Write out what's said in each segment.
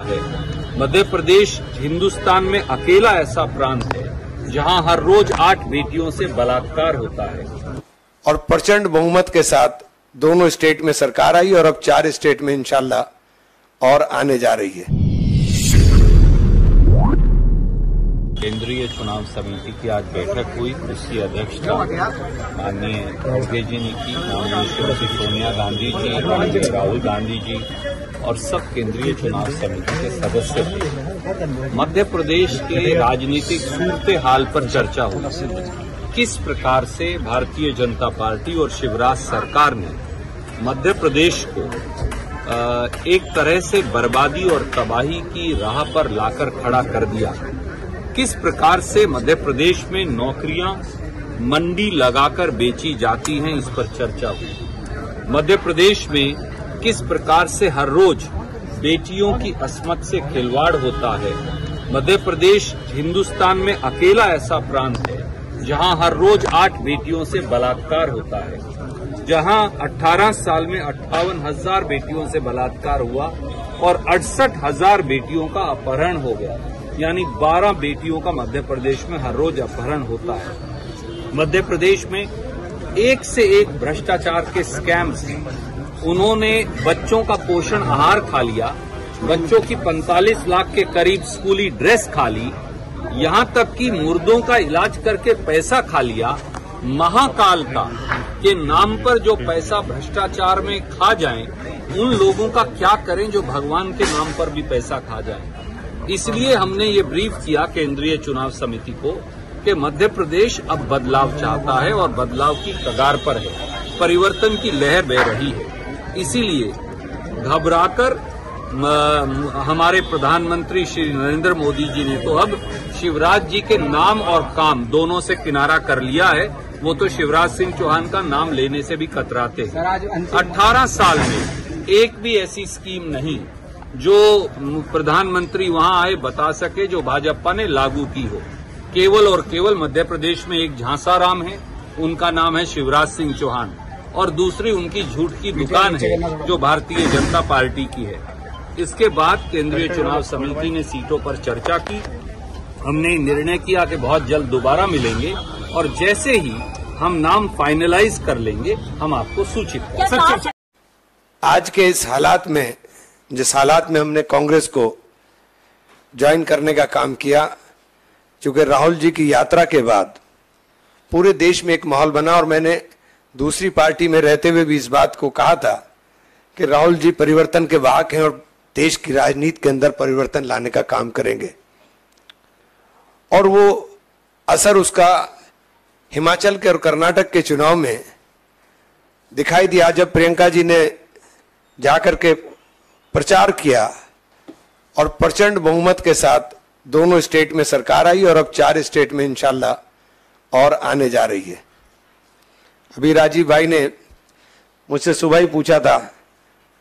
है। मध्य प्रदेश हिंदुस्तान में अकेला ऐसा प्रांत है जहां हर रोज 8 बेटियों से बलात्कार होता है। और प्रचंड बहुमत के साथ दोनों स्टेट में सरकार आई और अब 4 स्टेट में इंशाल्लाह और आने जा रही है। केंद्रीय चुनाव समिति की आज बैठक हुई, उसकी अध्यक्षता माननीय खड़गे जी ने की। माननीय श्रीमती सोनिया गांधी जी, माननीय राहुल गांधी जी और सब केंद्रीय चुनाव समिति के सदस्य थे। मध्य प्रदेश के राजनीतिक सूरत हाल पर चर्चा हुई। किस प्रकार से भारतीय जनता पार्टी और शिवराज सरकार ने मध्य प्रदेश को एक तरह से बर्बादी और तबाही की राह पर लाकर खड़ा कर दिया। किस प्रकार से मध्य प्रदेश में नौकरियां मंडी लगाकर बेची जाती हैं, इस पर चर्चा हुई। मध्य प्रदेश में किस प्रकार से हर रोज बेटियों की अस्मत से खिलवाड़ होता है। मध्य प्रदेश हिंदुस्तान में अकेला ऐसा प्रांत है जहां हर रोज 8 बेटियों से बलात्कार होता है, जहां 18 साल में 58,000 बेटियों से बलात्कार हुआ और 68,000 बेटियों का अपहरण हो गया, यानी 12 बेटियों का मध्य प्रदेश में हर रोज अपहरण होता है। मध्य प्रदेश में एक से एक भ्रष्टाचार के स्कैम्स हैं। उन्होंने बच्चों का पोषण आहार खा लिया, बच्चों की 45 लाख के करीब स्कूली ड्रेस खा ली, यहां तक कि मुर्दों का इलाज करके पैसा खा लिया। महाकाल का के नाम पर जो पैसा भ्रष्टाचार में खा जाएं, उन लोगों का क्या करें जो भगवान के नाम पर भी पैसा खा जाएं। इसलिए हमने ये ब्रीफ किया केंद्रीय चुनाव समिति को कि मध्य प्रदेश अब बदलाव चाहता है और बदलाव की कगार पर है, परिवर्तन की लहर बह रही है। इसीलिए घबराकर हमारे प्रधानमंत्री श्री नरेंद्र मोदी जी ने तो अब शिवराज जी के नाम और काम दोनों से किनारा कर लिया है। वो तो शिवराज सिंह चौहान का नाम लेने से भी कतराते हैं। 18 साल में एक भी ऐसी स्कीम नहीं जो प्रधानमंत्री वहां आए बता सके जो भाजपा ने लागू की हो। केवल और केवल मध्य प्रदेश में एक झांसाराम है, उनका नाम है शिवराज सिंह चौहान, और दूसरी उनकी झूठ की दुकान है जो भारतीय जनता पार्टी की है। इसके बाद केंद्रीय चुनाव समिति ने सीटों पर चर्चा की। हमने निर्णय किया कि बहुत जल्द दोबारा मिलेंगे और जैसे ही हम नाम फाइनलाइज कर लेंगे हम आपको सूचित करेंगे। आज के इस हालात में, जिस हालात में हमने कांग्रेस को ज्वाइन करने का काम किया, क्योंकि राहुल जी की यात्रा के बाद पूरे देश में एक माहौल बना और मैंने दूसरी पार्टी में रहते हुए भी इस बात को कहा था कि राहुल जी परिवर्तन के वाहक हैं और देश की राजनीति के अंदर परिवर्तन लाने का काम करेंगे। और वो असर उसका हिमाचल के और कर्नाटक के चुनाव में दिखाई दिया, जब प्रियंका जी ने जाकर के प्रचार किया और प्रचंड बहुमत के साथ दोनों स्टेट में सरकार आई और अब 4 स्टेट में इंशाल्लाह और आने जा रही है। अभी राजीव भाई ने मुझसे सुबह ही पूछा था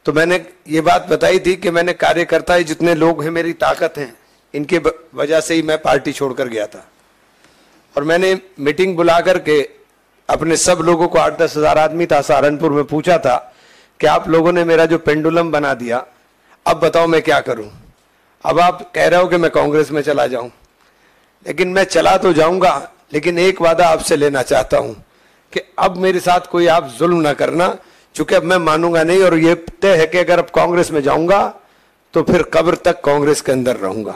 तो मैंने ये बात बताई थी कि मैंने कार्यकर्ता ही जितने लोग हैं मेरी ताकत हैं, इनके वजह से ही मैं पार्टी छोड़कर गया था। और मैंने मीटिंग बुला करके अपने सब लोगों को 8-10 हज़ार आदमी था सहारनपुर में, पूछा था कि आप लोगों ने मेरा जो पेंडुलम बना दिया, अब बताओ मैं क्या करूं। अब आप कह रहे हो कि मैं कांग्रेस में चला जाऊं, लेकिन मैं चला तो जाऊंगा, लेकिन एक वादा आपसे लेना चाहता हूं कि अब मेरे साथ कोई आप जुल्म ना करना, चूंकि अब मैं मानूंगा नहीं और ये तय है कि अगर अब कांग्रेस में जाऊंगा तो फिर कब्र तक कांग्रेस के अंदर रहूंगा।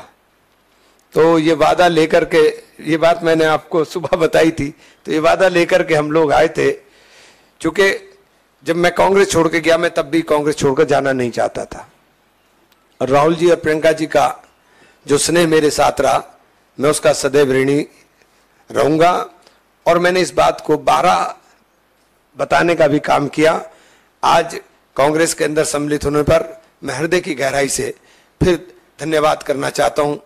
तो ये वादा लेकर के, ये बात मैंने आपको सुबह बताई थी, तो ये वादा लेकर के हम लोग आए थे। चूंकि जब मैं कांग्रेस छोड़ के गया, मैं तब भी कांग्रेस छोड़कर जाना नहीं चाहता था। और राहुल जी और प्रियंका जी का जो स्नेह मेरे साथ रहा, मैं उसका सदैव ऋणी रहूंगा। और मैंने इस बात को 12 बताने का भी काम किया। आज कांग्रेस के अंदर सम्मिलित होने पर मैं हृदय की गहराई से फिर धन्यवाद करना चाहता हूं।